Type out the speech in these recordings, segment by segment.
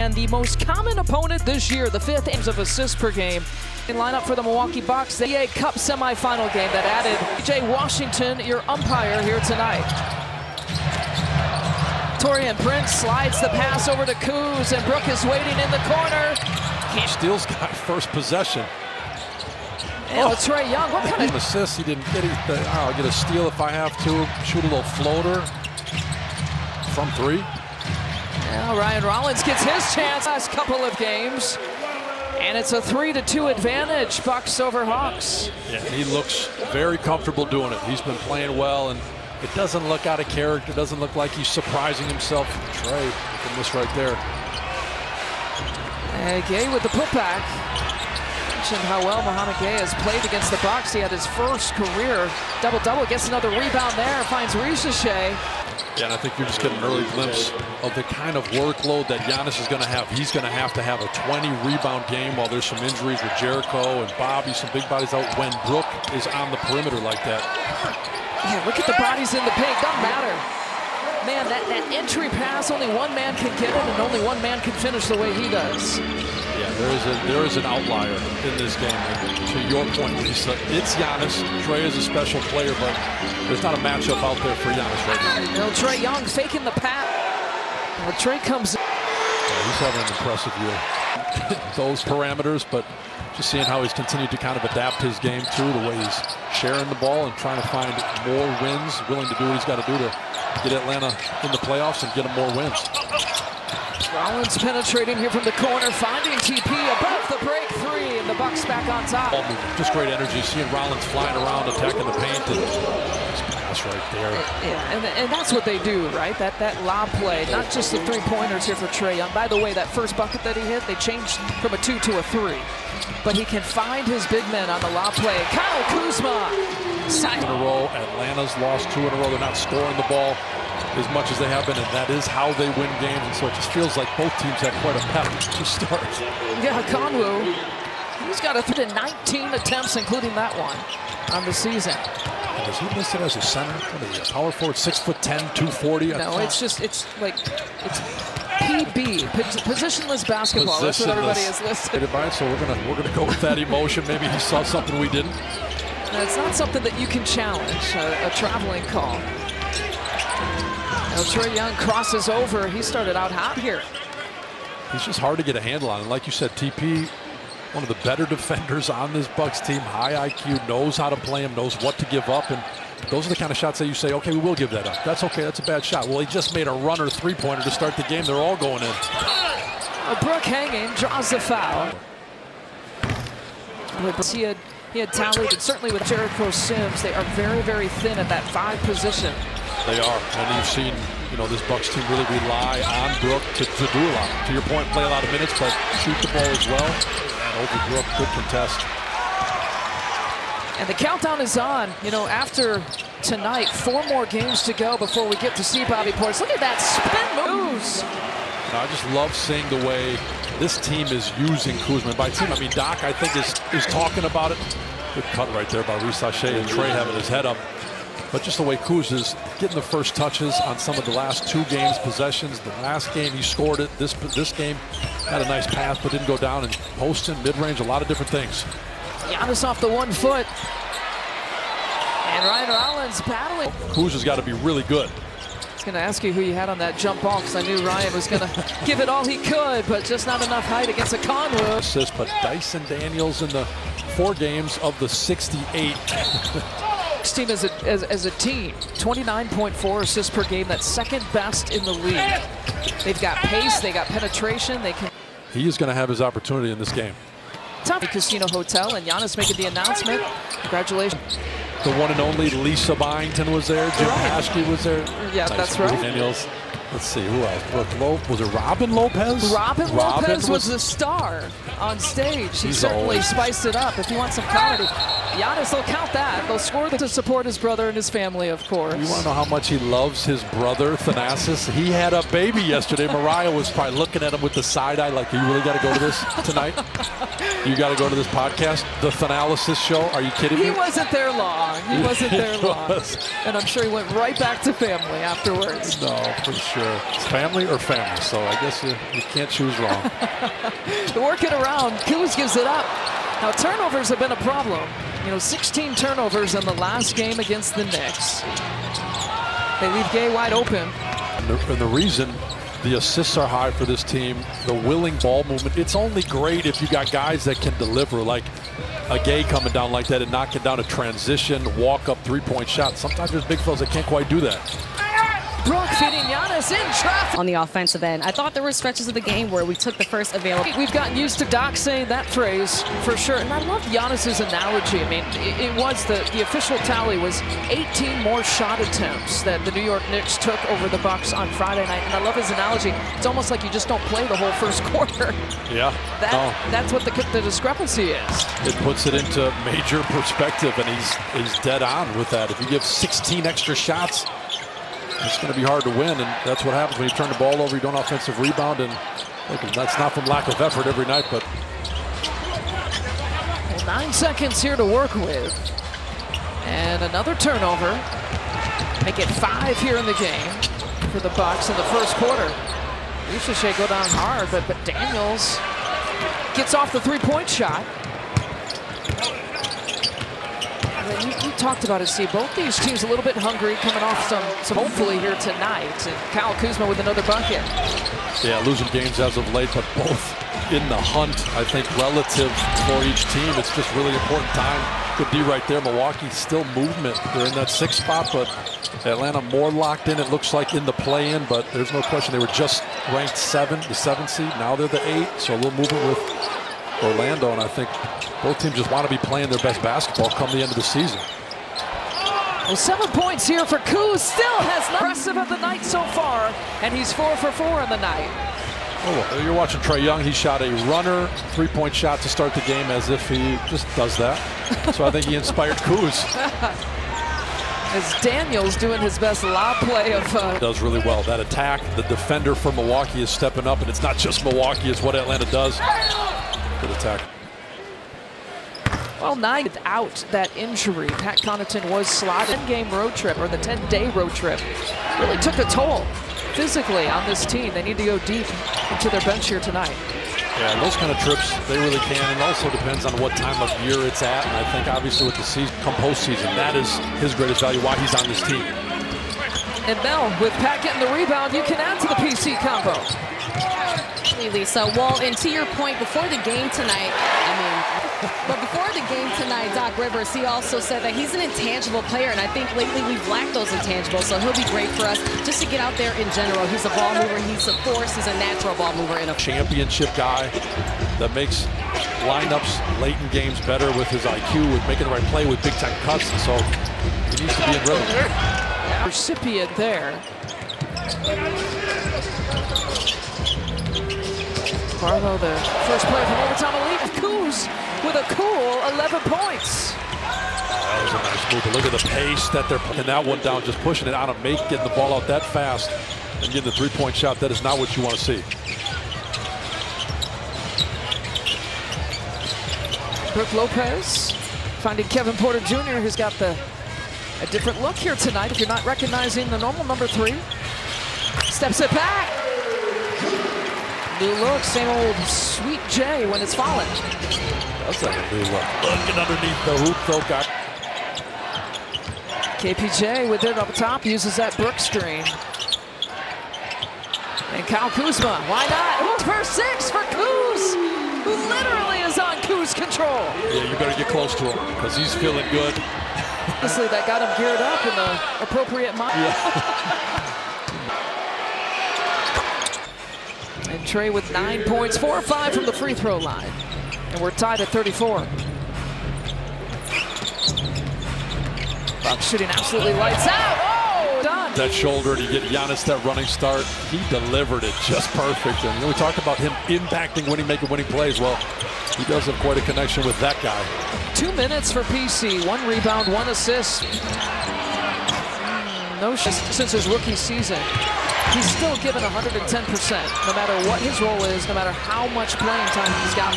And the most common opponent this year, the 5th aims of assists per game. In lineup for the Milwaukee Bucks, the NBA Cup semifinal game that added P.J. Washington, your umpire here tonight. Taurean Prince slides the pass over to Kuz, and Brook is waiting in the corner. Steals got first possession. And Trae Young, what kind of assist? He didn't get anything. I'll get a steal if I have to. Shoot a little floater from three. Now Ryan Rollins gets his chance last couple of games. And it's a 3-2 advantage, Bucks over Hawks. Yeah, he looks very comfortable doing it. He's been playing well, and it doesn't look out of character. Doesn't look like he's surprising himself. Trae, look at this right there. And Gay with the putback. Mentioned how well Mohamed Gay has played against the Bucks. He had his first career double-double. Gets another rebound there. Finds Ricochet. Yeah, and I think you're just getting an early glimpse of the kind of workload that Giannis is going to have. He's going to have a 20-rebound game while there's some injuries with Jericho and Bobby, some big bodies out. When Brook is on the perimeter like that. Yeah, look at the bodies in the paint. Doesn't matter. Man, that entry pass, only one man can get it, and only one man can finish the way he does. Yeah, there is an outlier in this game. And to your point, Lisa, it's Giannis. Trae is a special player, but there's not a matchup out there for Giannis right now. You know, Trae Young faking the pass. Well, Trae comes in. Yeah, he's having an impressive year. Those parameters, but just seeing how he's continued to kind of adapt his game too, the way he's sharing the ball and trying to find more wins, willing to do what he's got to do to get Atlanta in the playoffs and get them more wins. Rollins penetrating here from the corner, finding TP above the break three, and the Bucks back on top. Just great energy, seeing Rollins flying around, attacking the paint, and this pass right there. Yeah, and that's what they do, right? That lob play, not just the three-pointers here for Trae Young. By the way, that first bucket that he hit, they changed from a 2 to a 3. But he can find his big men on the lob play. Kyle Kuzma. In a row, Atlanta's lost 2 in a row. They're not scoring the ball as much as they have been, and that is how they win games. And so it just feels like both teams have quite a pep to start. Yeah, Conwu, he's got 19 attempts, including that one on the season. And is he listed as a center? What is he, power forward, 6'10", 240? No, it's PB, positionless basketball. That's what everybody is listed. So we're gonna go with that emotion. Maybe he saw something we didn't. No, it's not something that you can challenge, a traveling call. Now Trae Young crosses over. He started out hot here. He's just hard to get a handle on. And like you said, TP, one of the better defenders on this Bucks team. High IQ, knows how to play him, knows what to give up. And those are the kind of shots that you say, okay, we will give that up. That's okay, that's a bad shot. Well, he just made a runner three-pointer to start the game. They're all going in. Brook hanging, draws the foul. He had tallied, and certainly with Jericho Sims, they are very, very thin at that 5 position. They are, and you've seen, this Bucks team really rely on Brook to do a lot. To your point, play a lot of minutes, but shoot the ball as well. And over Brook, good contest. And the countdown is on. After tonight, 4 more games to go before we get to see Bobby Portis. Look at that spin moves. I just love seeing the way this team is using Kuzma. By team, I mean Doc, I think, is talking about it. Good cut right there by Ricochet, and Trae having his head up. But just the way Kuz is getting the first touches on some of the last 2 games, possessions. The last game he scored it. This game had a nice pass but didn't go down, and posting, mid-range, a lot of different things. Giannis off the 1 foot. And Ryan Rollins battling. Kuz has got to be really good. I was going to ask you who you had on that jump ball, because I knew Ryan was going to give it all he could, but just not enough height against a Conwu. Assist, but Dyson Daniels in the 4 games of the 68. This team as a team, 29.4 assists per game. That's second best in the league. They've got pace, they got penetration. He is going to have his opportunity in this game. Top Casino Hotel, and Giannis making the announcement. Congratulations. The one and only Lisa Byington was there. Jim Paschke was there. Yeah, nice. That's right. Daniels. Let's see, who else? Was it Robin Lopez? Robin Lopez was the star on stage. He certainly spiced it up. If you want some comedy, Giannis, they'll count that. They'll score to support his brother and his family, of course. You want to know how much he loves his brother, Thanasis? He had a baby yesterday. Mariah was probably looking at him with the side eye like, you really got to go to this tonight? You got to go to this podcast, the Thanalysis show? Are you kidding me? He wasn't there long. He wasn't there long. And I'm sure he went right back to family afterwards. No, for sure. it's family or family. So I guess you can't choose wrong. To work it around, Kuz gives it up. Now turnovers have been a problem. 16 turnovers in the last game against the Knicks. They leave Gay wide open. And the reason the assists are high for this team, the willing ball movement, it's only great if you got guys that can deliver, like a Gay coming down like that and knocking down a transition, walk-up three-point shot. Sometimes there's big fellas that can't quite do that. Brooke feeding Giannis in traffic. On the offensive end, I thought there were stretches of the game where we took the first available. We've gotten used to Doc saying that phrase for sure. And I love Giannis's analogy. I mean, it was the official tally was 18 more shot attempts that the New York Knicks took over the Bucks on Friday night. And I love his analogy. It's almost like you just don't play the whole first quarter. Yeah. That's what the discrepancy is. It puts it into major perspective, and he's dead on with that. If you give 16 extra shots, it's going to be hard to win, and that's what happens when you turn the ball over. You don't offensive rebound, and look, that's not from lack of effort every night, but 9 seconds here to work with, and another turnover. Make it 5 here in the game for the Bucks in the first quarter. Ricochet go down hard, but Daniels gets off the three-point shot. You talked about it, Steve. Both these teams a little bit hungry, coming off some hopefully here tonight. And Kyle Kuzma with another bucket. Yeah, losing games as of late, but both in the hunt, I think, relative for each team. It's just really important time. Good D right there. Milwaukee still movement. They're in that 6th spot, but Atlanta more locked in, it looks like, in the play-in. But there's no question they were just ranked 7, the 7th seed. Now they're the 8, so a little movement with Orlando, and I think both teams just want to be playing their best basketball come the end of the season. Well, 7 points here for Kuz. Still has not impressive of the night so far, and he's 4 for 4 in the night. Oh, you're watching Trae Young. He shot a runner three-point shot to start the game, as if he just does that. So I think he inspired Kuz. As Daniels doing his best lob play of... Does really well. That attack, the defender from Milwaukee is stepping up, and it's not just Milwaukee, it's what Atlanta does. Good attack. Well, 9 without that injury. Pat Connaughton was slotted. 10-game road trip, or the 10-day road trip, really took a toll physically on this team. They need to go deep into their bench here tonight. Yeah, those kind of trips, they really can. And also depends on what time of year it's at. And I think obviously with the season, come postseason, that is his greatest value, why he's on this team. And Mel, with Pat getting the rebound, you can add to the PC combo. Lisa, well, and to your point, before the game tonight, but before the game tonight, Doc Rivers, he also said that he's an intangible player, and I think lately we've lacked those intangibles, so he'll be great for us just to get out there in general. He's a ball mover, he's a force, he's a natural ball mover. In a championship guy that makes lineups late in games better with his IQ, with making the right play, with big-time cuts, so he needs to be in rhythm. Recipient there. Barlow, the first play from overtime elite. Kuz with a cool 11 points. That was a nice move. But look at the pace that they're putting that one down, just pushing it out of make, getting the ball out that fast, and getting the three-point shot. That is not what you want to see. Brook Lopez finding Kevin Porter Jr., who's got a different look here tonight. If you're not recognizing the normal number 3, steps it back. New look, same old Sweet J when it's falling. That's like a new look. Looking underneath the hoop, though. Got KPJ with it up top, uses that Brook screen. And Kyle Kuzma, why not? First 6 for Kuz, who literally is on Kuz control. Yeah, you better get close to him because he's feeling good. Obviously, that got him geared up in the appropriate mind. Yeah. And Trae with 9 points, 4 or 5 from the free throw line. And we're tied at 34. Bucks shooting absolutely lights out. Oh, done. That shoulder to get Giannis that running start. He delivered it just perfect. And we talked about him impacting when he making winning plays. Well, he does have quite a connection with that guy. 2 minutes for PC, 1 rebound, 1 assist. No since his rookie season. He's still given 110%, no matter what his role is, no matter how much playing time he's got.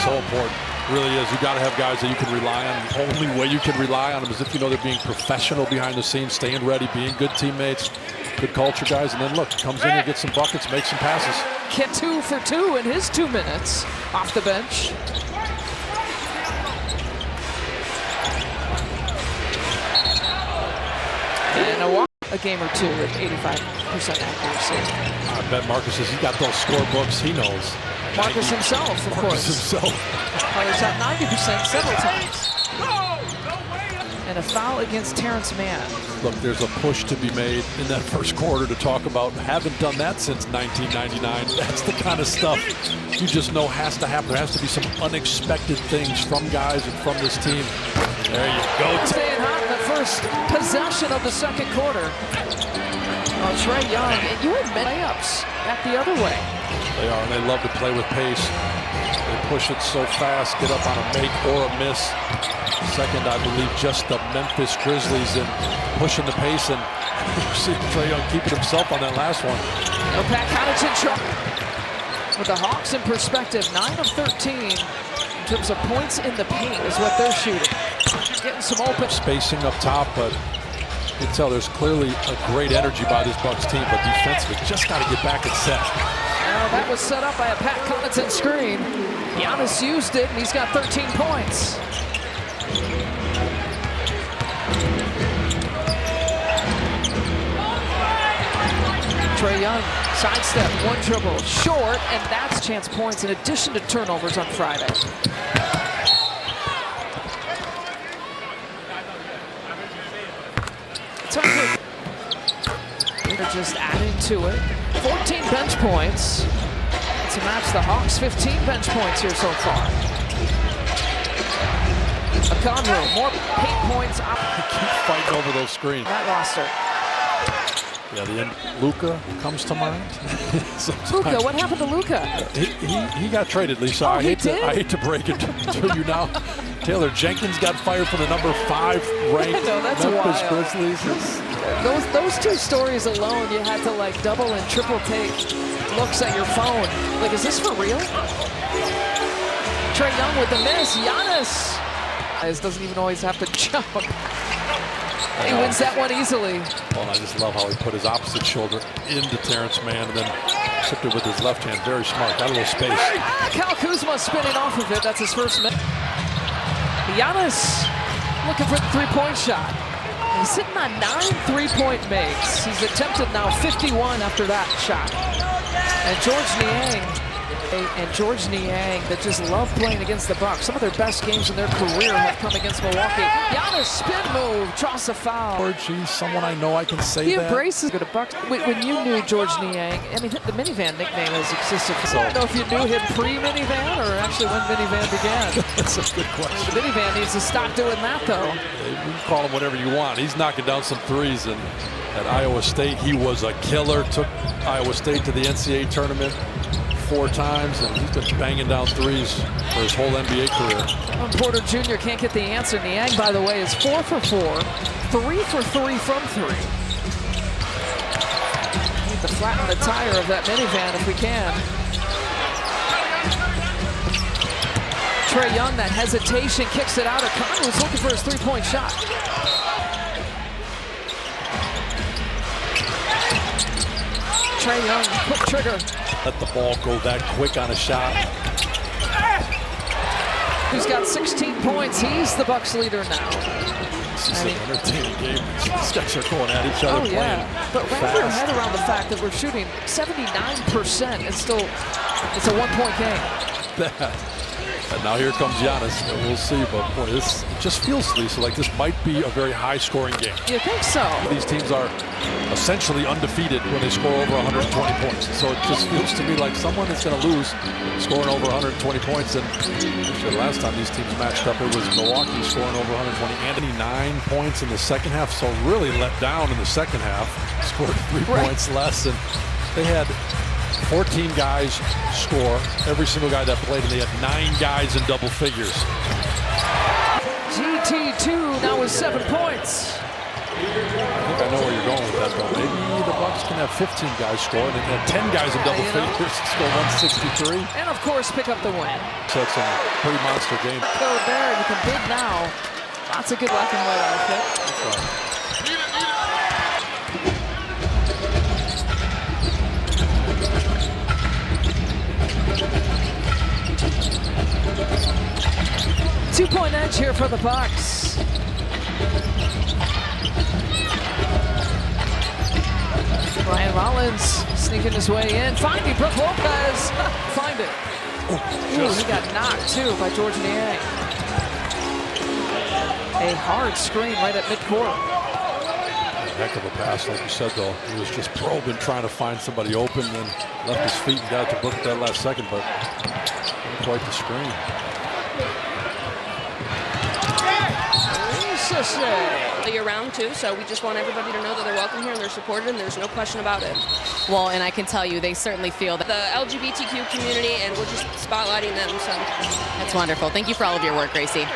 So important. Really is. You got to have guys that you can rely on. The only way you can rely on them is if you know they're being professional behind the scenes, staying ready, being good teammates, good culture guys. And then look, comes in and gets some buckets, makes some passes. Get 2 for 2 in his 2 minutes off the bench. And a game or 2 at 85% accuracy. I bet Marcus says he's got those scorebooks. He knows. Marcus himself, of course. Himself. Players at 90% several times. And a foul against Terrence Mann. Look, there's a push to be made in that first quarter to talk about. Haven't done that since 1999. That's the kind of stuff you just know has to happen. There has to be some unexpected things from guys and from this team. There you go. Staying hot in the first possession of the second quarter. Oh, Trae Young, and you had layups back the other way. They are, and they love to play with pace. They push it so fast, get up on a make or a miss. Second, I believe, just the Memphis Grizzlies and pushing the pace, and you see Trae Young keeping himself on that last one. No, Pat Connaughton in trouble. With the Hawks in perspective, 9 of 13 in terms of points in the paint is what they're shooting. Getting some open spacing up top, but you can tell there's clearly a great energy by this Bucks team, but defensively just got to get back and set. That was set up by a Pat Connaughton screen. Giannis used it, and he's got 13 points. Trae Young, sidestep, 1 dribble, short, and that's chance points in addition to turnovers on Friday. They're just adding to it. 14 bench points to match the Hawks' 15 bench points here so far. Conroe, more paint points. Keep fighting over those screens. That roster. Yeah, the end. Luka comes to mind. Luka, what happened to Luka? He got traded, Lisa. Oh, I hate to break it to you now. Taylor Jenkins got fired from the number 5 ranked Memphis Grizzlies. Those 2 stories alone, you had to like double and triple take looks at your phone. Like, is this for real? Trae Young with the miss. Giannis doesn't even always have to jump. He wins that one easily. Well, I just love how he put his opposite shoulder into Terrence Mann and then tipped it with his left hand. Very smart. Got a little space. Kyle Kuzma spinning off of it. That's his first minute. Giannis looking for the 3-point shot. He's sitting on 9 3-point makes. He's attempted now 51 after that shot. And George Niang that just love playing against the Bucks. Some of their best games in their career have come against Milwaukee. Giannis spin move, draws a foul. George, someone I know I can say he that. He embraces the Bucks. When you knew George Niang, I mean, the Minivan nickname has existed. I don't know if you knew him pre-Minivan or actually when Minivan began. That's a good question. The Minivan needs to stop doing that, though. You can call him whatever you want. He's knocking down some threes, and at Iowa State, he was a killer. Took Iowa State to the NCAA tournament 4 times, and he's been banging down threes for his whole NBA career. Porter Jr. can't get the answer. Niang, by the way, is 4 for 4, 3 for 3 from 3. Need to flatten the tire of that Minivan if we can. Trae Young, that hesitation, kicks it out. Conroe's looking for his 3-point shot. Trae Young, quick trigger. Let the ball go that quick on a shot. He's got 16 points. He's the Bucks leader now. This is an entertaining game. These guys are going at each other. Oh, yeah. But wrap your head around the fact that we're shooting 79% and still it's a 1-point game. And now here comes Giannis. We'll see, but boy, this just feels, Lisa, like this might be a very high-scoring game. You think so? These teams are essentially undefeated when they score over 120 points. So it just feels to me like someone is going to lose scoring over 120 points. And actually, the last time these teams matched up, it was Milwaukee scoring over 120. Anthony 9 points in the second half, so really let down in the second half. Scored 3 points less, and they had 14 guys score, every single guy that played, and they had 9 guys in double figures. GT2 now with 7 points. think I know where you're going with that, though. Maybe the Bucks can have 15 guys score and have 10 guys in double figures score 163. And of course, pick up the win. So it's a pretty monster game. Code there, you can bid now. Lots of good black and white outfit. That's right. 2-point edge here for the Bucks. Ryan Rollins sneaking his way in, finding Brook Lopez. Find it. Ooh, he got knocked too by George Niang. A hard screen right at midcourt. Heck of a pass, like you said, though. He was just probing, trying to find somebody open, and left his feet and got to Brook at that last second, but not quite the screen. Year round too, so we just want everybody to know that they're welcome here and they're supported, and there's no question about it. Well, and I can tell you, they certainly feel that. The LGBTQ community, and we're just spotlighting them, so. That's wonderful. Thank you for all of your work, Gracie.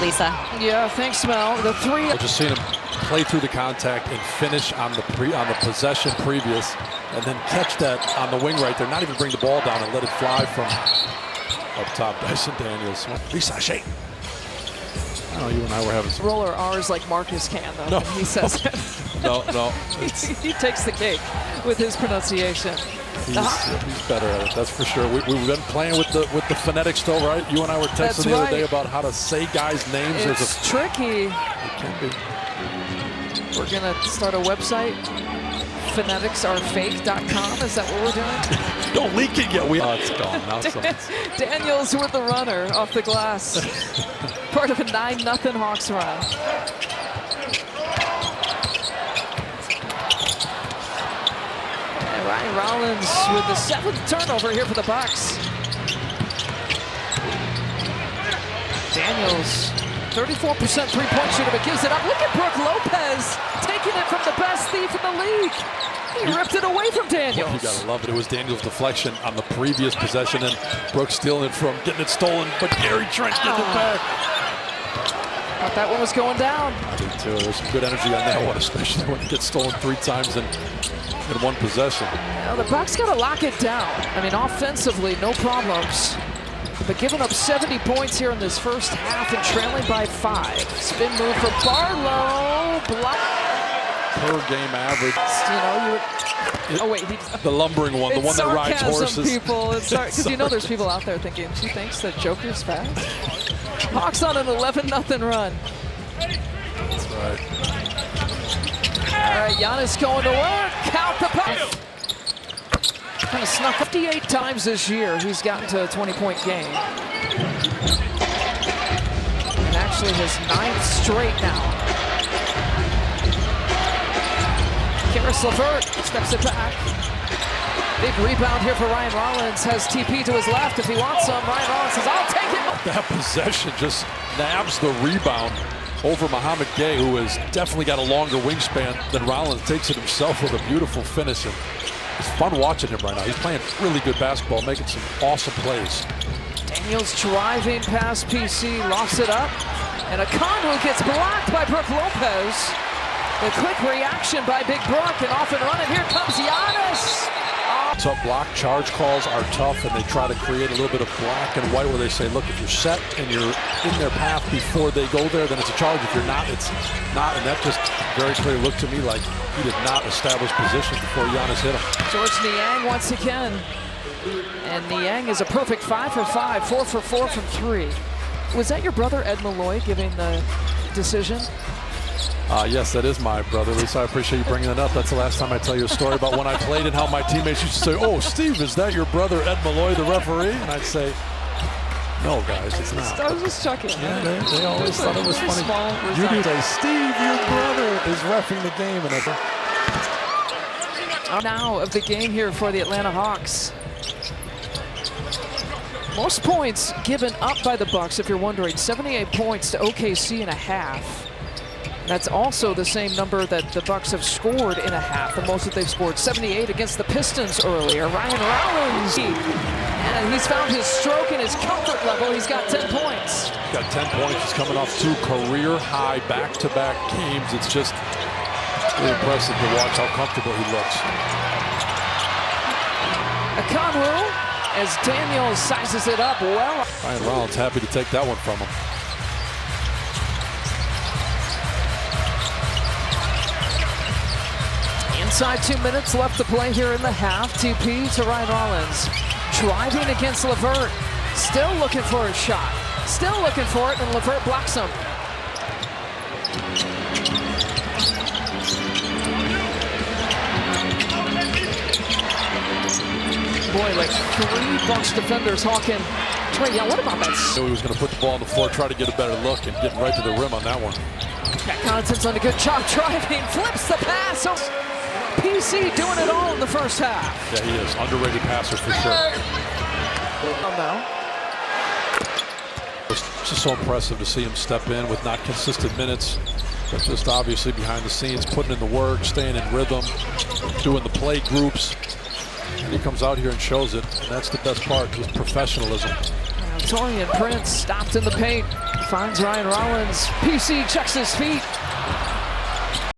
Lisa. Yeah, thanks, Mel. The three. I just seen him play through the contact and finish on the possession previous, and then catch that on the wing right there. Not even bring the ball down and let it fly from up top. Dyson Daniels. Ricochet. I don't know, you and I were having some roller R's like Marcus can, though. No. He says it. No. he takes the cake with his pronunciation. He's better at it, that's for sure. We've been playing with the phonetics, though, right? You and I were texting the other day about how to say guys' names. It's tricky. It can be. We're going to start a website. PhoneticsAreFake.com. Is that what we're doing? Don't leak it yet. Oh, it's gone now. Daniels with the runner off the glass. Part of a 9-0 Hawks run. And Ryan Rollins with the 7th turnover here for the Bucks. Daniels, 34% three-point shooter, but gives it up. Look at Brook Lopez taking it from the best thief in the league. He ripped it away from Daniels. You gotta love it. It was Daniels' deflection on the previous possession, and Brooks stealing it from getting it stolen, but Gary Trent getting it back. Thought that one was going down. I did too. There's some good energy on that one, especially when it gets stolen 3 times in one possession. Now the Bucks gotta lock it down. I mean, offensively, no problems. But giving up 70 points here in this first half and trailing by 5. Spin move for Barlow. Block. Per game average. Oh wait, the lumbering one, the one that rides horses. People, because you know there's people out there thinking she thinks that Joker's fast. Hawks on an 11-0 run. That's right. All right, Giannis going to work. Count the puck. Kind of snuck 58 times this year. He's gotten to a 20-point game. And actually his 9th straight now. Karis LeVert steps it back. Big rebound here for Ryan Rollins. Has TP to his left if he wants some. Ryan Rollins says, I'll take it. That possession just nabs the rebound over Muhammad Gay, who has definitely got a longer wingspan than Rollins. Takes it himself with a beautiful finish. And it's fun watching him right now. He's playing really good basketball, making some awesome plays. Daniels driving past PC, lofts it up. And a Conway gets blocked by Brook Lopez. A quick reaction by Big Brook, and off and running. Here comes Giannis. Tough block charge calls are tough, and they try to create a little bit of black and white where they say, look, if you're set and you're in their path before they go there, then it's a charge. If you're not, it's not. And that just very clearly looked to me like he did not establish position before Giannis hit him. George Niang once again. And Niang is a perfect 5 for 5, 4 for 4 from 3. Was that your brother Ed Malloy giving the decision? Yes, that is my brother, Lisa. I appreciate you bringing that up. That's the last time I tell you a story about when I played and how my teammates used to say, oh, Steve, is that your brother Ed Malloy, the referee? And I'd say, no, guys, it's not. I was just checking. Yeah, they always thought it was funny. You do say, Steve, your brother is reffing the game. And now of the game here for the Atlanta Hawks. Most points given up by the Bucks, if you're wondering. 78 points to OKC in a half. That's also the same number that the Bucks have scored in a half, the most that they've scored. 78 against the Pistons earlier. Ryan Rollins. And he's found his stroke and his comfort level. He's got 10 points. He's got 10 points. He's coming off 2 career-high back-to-back games. It's just really impressive to watch how comfortable he looks. Conwell, as Daniel sizes it up well. Ryan Rollins happy to take that one from him. Inside 2 minutes left to play here in the half. TP to Ryan Rollins. Driving against LeVert. Still looking for a shot. Still looking for it, and LeVert blocks him. Boy, like 3 Bucks defenders hawking. Trey, yeah, what about that? He was going to put the ball on the floor, try to get a better look, and get right to the rim on that one. Connaughton's done a good job driving, flips the pass. Oh, PC doing it all in the first half. Yeah, he is. Underrated passer for sure. It's just so impressive to see him step in with not consistent minutes, but just obviously behind the scenes, putting in the work, staying in rhythm, doing the play groups. And he comes out here and shows it, and that's the best part, just professionalism. Torian Prince stopped in the paint, finds Ryan Rollins. PC checks his feet.